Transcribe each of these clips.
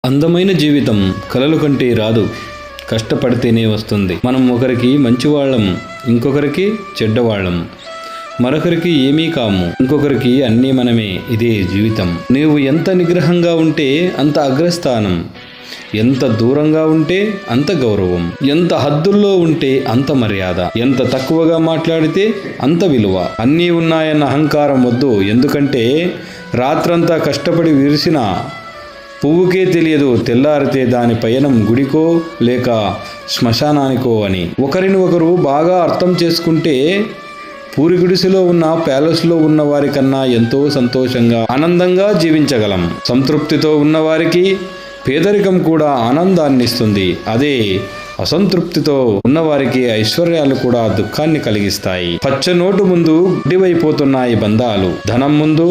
అందమైన జీవితం కలలు కంటే రాదు, కష్టపడితేనే వస్తుంది. మనం ఒకరికి మంచివాళ్ళం, ఇంకొకరికి చెడ్డవాళ్ళం. మరొకరికి ఏమీ కాము, ఇంకొకరికి అన్నీ మనమే. ఇదే జీవితం. నీవు ఎంత నిగ్రహంగా ఉంటే అంత అగ్రస్థానం, ఎంత దూరంగా ఉంటే అంత గౌరవం, ఎంత హద్దుల్లో ఉంటే అంత మర్యాద, ఎంత తక్కువగా మాట్లాడితే అంత విలువ. అన్నీ ఉన్నాయన్న అహంకారం వద్దు. ఎందుకంటే రాత్రంతా కష్టపడి విరిసిన పువ్వుకే తెలియదు తెల్లారితే దాని పయనం గుడికో లేక శ్మశానానికో అని. ఒకరిని ఒకరు బాగా అర్థం చేసుకుంటే పూరి గుడిసెలో ఉన్న ప్యాలెస్లో ఉన్న వారికన్నా ఎంతో సంతోషంగా ఆనందంగా జీవించగలం. సంతృప్తితో ఉన్నవారికి పేదరికం కూడా ఆనందాన్ని ఇస్తుంది. అదే అసంతృప్తితో ఉన్నవారికి ఐశ్వర్యాలు కూడా దుఃఖాన్ని కలిగిస్తాయి. పచ్చ నోటు ముందు గుడ్డివైపోతున్నాయి బంధాలు, ధనం ముందు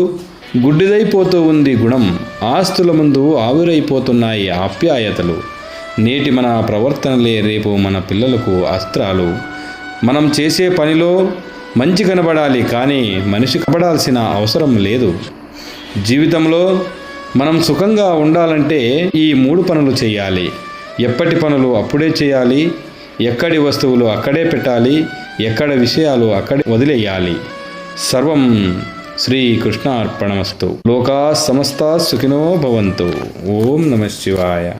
గుడ్డిదైపోతూ ఉంది గుణం, ఆస్తుల ముందు ఆవిరైపోతున్నాయి ఆప్యాయతలు. నేటి మన ప్రవర్తనలే రేపు మన పిల్లలకు అస్త్రాలు. మనం చేసే పనిలో మంచి కనబడాలి, కానీ మనిషి కనబడాల్సిన అవసరం లేదు. జీవితంలో మనం సుఖంగా ఉండాలంటే ఈ 3 పనులు చేయాలి. ఎప్పటి పనులు అప్పుడే చేయాలి, ఎక్కడి వస్తువులు అక్కడే పెట్టాలి, ఎక్కడ విషయాలు అక్కడే వదిలేయాలి. సర్వం శ్రీకృష్ణార్పణమస్తు. లోకా సమస్తా సుఖినో భవంతు. ఓం నమః శివాయ.